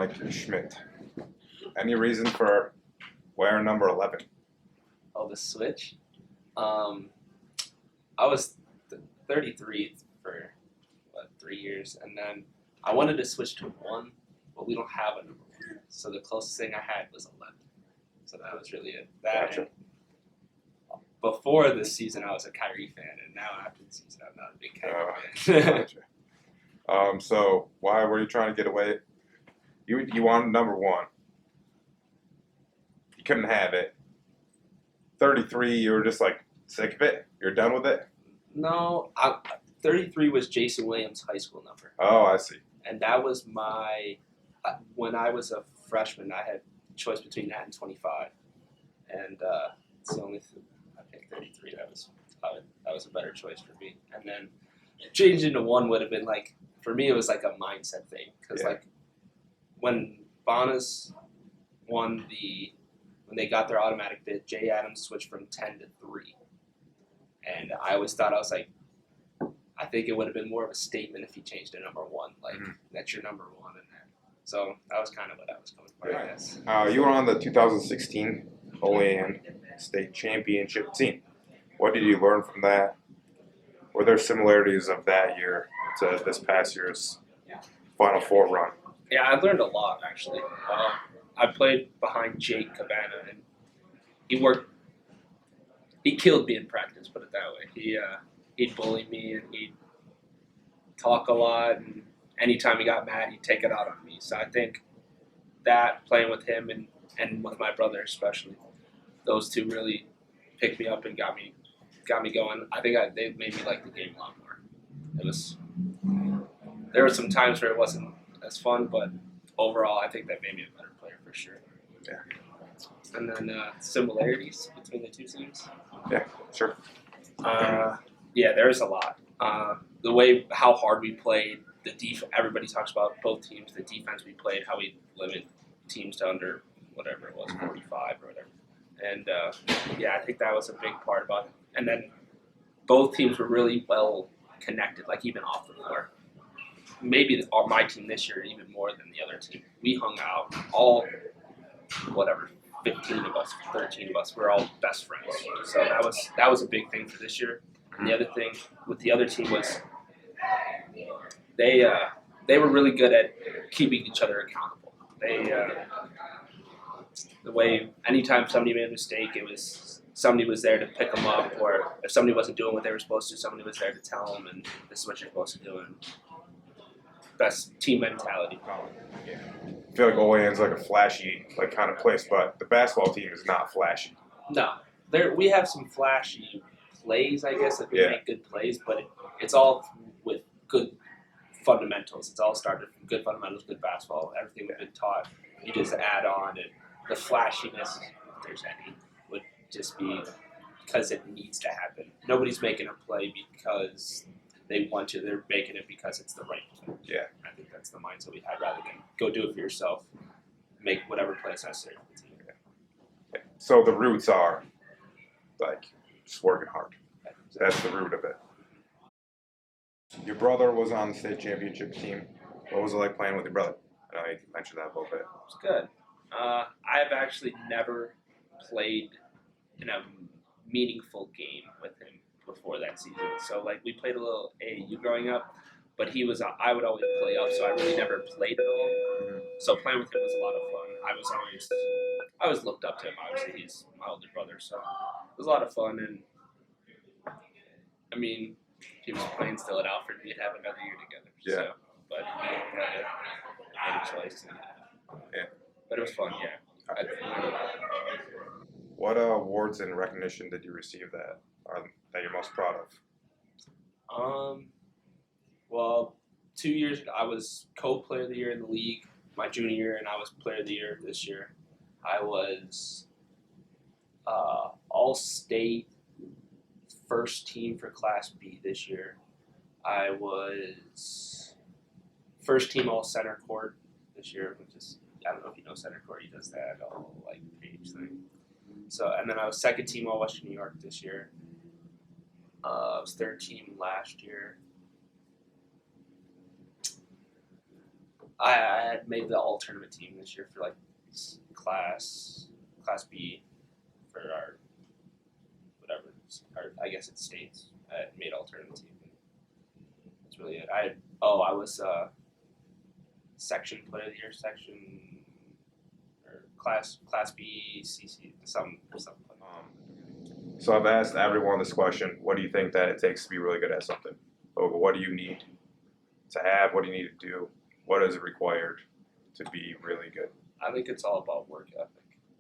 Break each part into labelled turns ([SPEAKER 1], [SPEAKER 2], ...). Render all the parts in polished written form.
[SPEAKER 1] like Schmidt. Any reason for wearing number 11?
[SPEAKER 2] Oh, the switch. I was 33 for 3 years, and then I wanted to switch to 1, but we don't have a number 1. So the closest thing I had was 11. So that was really it.
[SPEAKER 1] Gotcha.
[SPEAKER 2] Before this season, I was a Kyrie fan, and now after the season, I'm not a big Kyrie fan.
[SPEAKER 1] Gotcha. So why were you trying to get away? You wanted number 1. You couldn't have it. 33, you were just like sick of it. You're done with it.
[SPEAKER 2] No, 33 was Jason Williams' high school number.
[SPEAKER 1] Oh, I see.
[SPEAKER 2] And that was my, when I was a freshman, I had a choice between that and 25. And it's the only thing, I picked 33. That was a better choice for me. And then changing to 1 would have been like, for me, it was like a mindset thing. Because like when Bonas won when they got their automatic bid, Jay Adams switched from 10 to 3. And I always thought, I was like, I think it would have been more of a statement if he changed to number 1. Like, that's your number 1 in there. So that was kind of what I was going for, I guess.
[SPEAKER 1] You were on the 2016 Olean State Championship team. What did you learn from that? Were there similarities of that year to this past year's Final Four run?
[SPEAKER 2] Yeah, I learned a lot, actually. I played behind Jake Cabana, and he killed me in practice, put it that way. He'd bully me, and he'd talk a lot, and anytime he got mad, he'd take it out on me. So I think that, playing with him and with my brother especially, those two really picked me up and got me going. I think they made me like the game a lot more. There were some times where it wasn't as fun, but overall, I think that made me a better player for sure.
[SPEAKER 1] Yeah.
[SPEAKER 2] And then similarities between the two teams.
[SPEAKER 1] Yeah, sure.
[SPEAKER 2] Yeah, there's a lot. How hard we played, everybody talks about both teams, the defense we played, how we limit teams to under whatever it was, 45 or whatever. And I think that was a big part about it. And then both teams were really well connected, like even off the floor. Maybe my team this year even more than the other team. We hung out all, 15 of us, 13 of us. We're all best friends. So that was a big thing for this year. And the other thing with the other team was they were really good at keeping each other accountable. The way anytime somebody made a mistake, it was somebody was there to pick them up, or if somebody wasn't doing what they were supposed to, somebody was there to tell them, and this is what you're supposed to do. And best team mentality, probably.
[SPEAKER 1] I feel like Olean's like a flashy kind of place, but the basketball team is not flashy.
[SPEAKER 2] No, we have some flashy plays, I guess, if we make good plays, but it's all with good fundamentals. It's all started from good fundamentals, good basketball, everything we've been taught. You just add on, and the flashiness, if there's any, would just be because it needs to happen. Nobody's making a play because they want to. They're making it because it's the right play.
[SPEAKER 1] Yeah.
[SPEAKER 2] I think that's the mindset we had, rather than go do it for yourself, make whatever play is necessary for the team.
[SPEAKER 1] Yeah. So the roots are just working hard. That's the root of it. Your brother was on the state championship team. What was it like playing with your brother? I know you mentioned that a little bit.
[SPEAKER 2] It was good. I've actually never played in a meaningful game with him before that season. So we played a little AAU growing up, but I would always play up, so I really never played at all. Mm-hmm. So playing with him was a lot of fun. I always looked up to him. Obviously, he's my older brother, so it was a lot of fun. And I mean, if he was playing still at Alfred, we'd have another year together.
[SPEAKER 1] Yeah.
[SPEAKER 2] So, but we had a choice.
[SPEAKER 1] Yeah.
[SPEAKER 2] But it was fun, yeah.
[SPEAKER 1] What awards and recognition did you receive that you're most proud of?
[SPEAKER 2] Well, 2 years ago, I was co-player of the year in the league my junior year, and I was player of the year this year. I was all-state first team for Class B this year. I was first team all center court this year, which is, I don't know if you know center court, he does that all page thing. So, and then I was second team all Western New York this year. I was third team last year. I had made the all tournament team this year for like class B for our whatever. I guess it's states. I made all tournament team. That's really it. I was section player of the year, section or class B CC something.
[SPEAKER 1] So I've asked everyone this question: what do you think that it takes to be really good at something? What do you need to have? What do you need to do? What is required to be really good?
[SPEAKER 2] I think it's all about work ethic.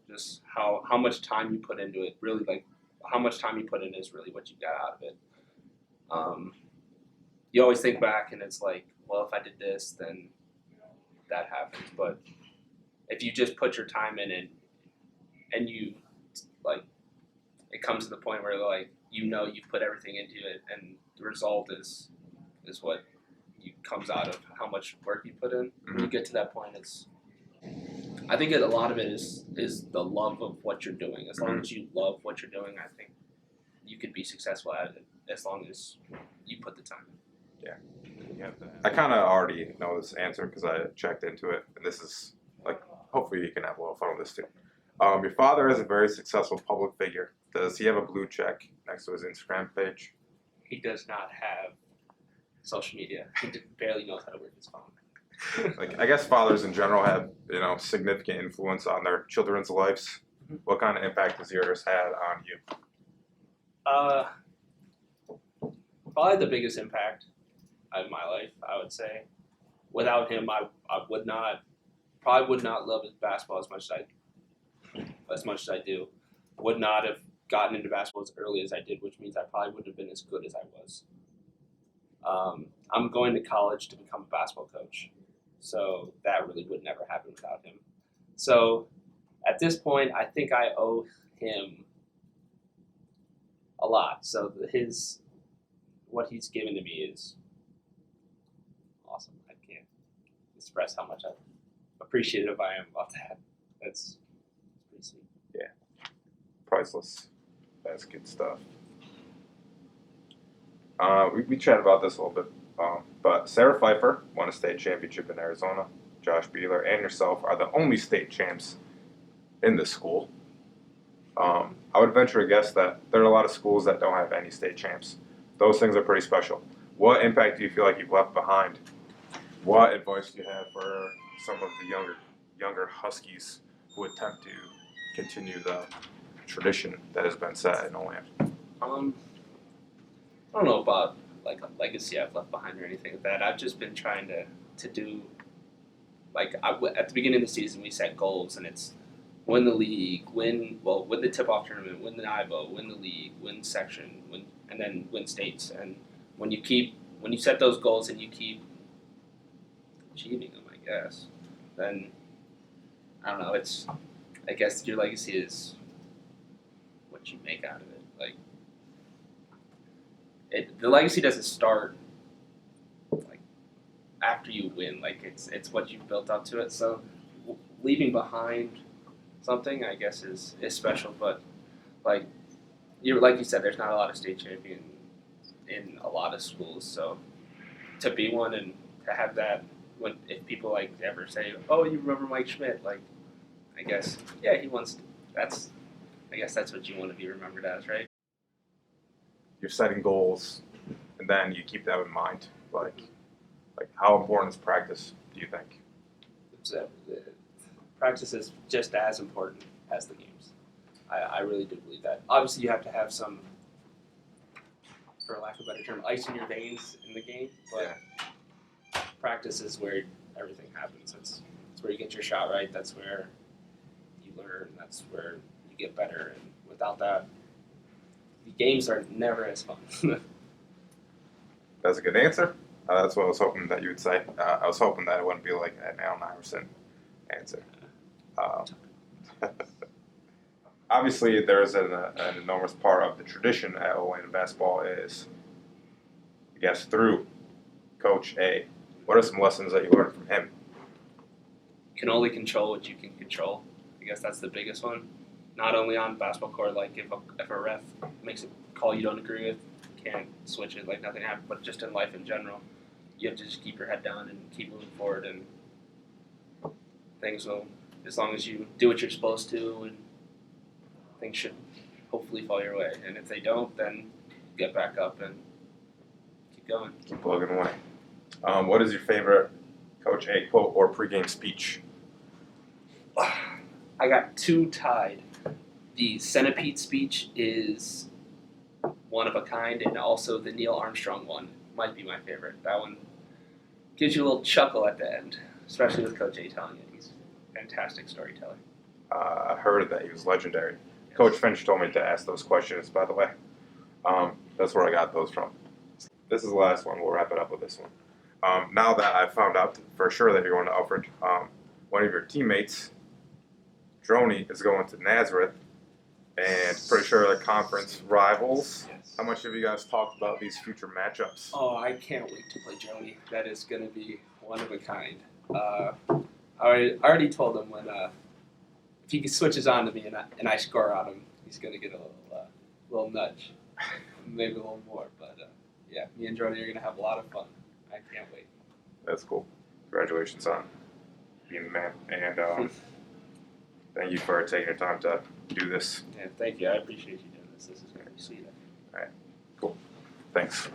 [SPEAKER 2] Just how much time you put into it. Really, like how much time you put in is really what you got out of it. You always think back and it's like, well, if I did this, then that happens. But if you just put your time in it and you like, it comes to the point where like you've put everything into it, and the result is what comes out of how much work you put in. When you get to that point, I think a lot of it is the love of what you're doing. As long as you love what you're doing, I think you could be successful at it as long as you put the time in.
[SPEAKER 1] Yeah. I kind of already know this answer because I checked into it, and this is like, hopefully you can have a little fun with this too. Your father is a very successful public figure. Does he have a blue check next to his Instagram page?
[SPEAKER 2] He does not have social media. He barely knows how to work his phone.
[SPEAKER 1] Like, I guess fathers in general have, significant influence on their children's lives. What kind of impact has yours had on you?
[SPEAKER 2] Probably the biggest impact of my life, I would say. Without him, I would not love basketball as much as I do. Would not have gotten into basketball as early as I did, which means I probably wouldn't have been as good as I was. I'm going to college to become a basketball coach, so that really would never happen without him. So at this point, I think I owe him a lot. So what he's given to me is awesome. I can't express how much appreciative I am about that. That's pretty sweet.
[SPEAKER 1] Yeah, priceless. That's good stuff. We chatted about this a little bit, but Sarah Pfeiffer won a state championship in Arizona. Josh Beeler and yourself are the only state champs in this school. I would venture a guess that there are a lot of schools that don't have any state champs. Those things are pretty special. What impact do you feel like you've left behind? What advice do you have for some of the younger Huskies who attempt to continue the tradition that has been set in Olean?
[SPEAKER 2] I don't know about like a legacy I've left behind or anything like that. I've just been trying to do at the beginning of the season we set goals, and it's win the league, win the tip-off tournament, win the IBO, win the league, win section, and then win states. And when you set those goals and you keep achieving them, I guess, then I don't know. I guess your legacy is what you make out of it. The legacy doesn't start like after you win. Like it's what you've built up to it. So leaving behind something, I guess, is special. But like you said, there's not a lot of state champions in a lot of schools. So to be one and to have that, if people like ever say, "Oh, you remember Mike Schmidt?" Like, I guess, yeah, he wants. I guess that's what you want to be remembered as, right?
[SPEAKER 1] You're setting goals, and then you keep them in mind. Like how important is practice, do you think?
[SPEAKER 2] Practice is just as important as the games. I really do believe that. Obviously, you have to have some, for lack of a better term, ice in your veins in the game, but practice is where everything happens. It's where you get your shot right. That's where you learn. That's where you get better. And without that, the games are never as fun.
[SPEAKER 1] That's a good answer. That's what I was hoping that you would say. I was hoping that it wouldn't be like an Allen Iverson answer. Obviously, there's an enormous part of the tradition at Olean basketball is, I guess, through Coach A. What are some lessons that you learned from him?
[SPEAKER 2] You can only control what you can control. I guess that's the biggest one. Not only on basketball court, like if a ref makes a call you don't agree with, you can't switch it like nothing happened. But just in life in general, you have to just keep your head down and keep moving forward. And things will, as long as you do what you're supposed to, and things should hopefully fall your way. And if they don't, then get back up and keep going.
[SPEAKER 1] Keep plugging away. What is your favorite Coach A quote or pregame speech?
[SPEAKER 2] I got two tied. The Centipede speech is one of a kind, and also the Neil Armstrong one might be my favorite. That one gives you a little chuckle at the end, especially with Coach A telling it. He's a fantastic storyteller.
[SPEAKER 1] I heard that he was legendary. Coach Finch told me to ask those questions, by the way. That's where I got those from. This is the last one. We'll wrap it up with this one. Now that I've found out for sure that you're going to Alfred, one of your teammates, Droney, is going to Nazareth, and pretty sure they're conference rivals.
[SPEAKER 2] Yes.
[SPEAKER 1] How much have you guys talked about these future matchups?
[SPEAKER 2] Oh, I can't wait to play Joni. That is going to be one of a kind. I already told him when if he switches on to me and I score on him, he's going to get a little nudge, maybe a little more. But yeah, me and Joni are going to have a lot of fun. I can't wait.
[SPEAKER 1] That's cool. Congratulations on being the man, and thank you for taking your time to do this.
[SPEAKER 2] Yeah, thank you. I appreciate you doing this. This is very sweet.
[SPEAKER 1] Cool. Thanks.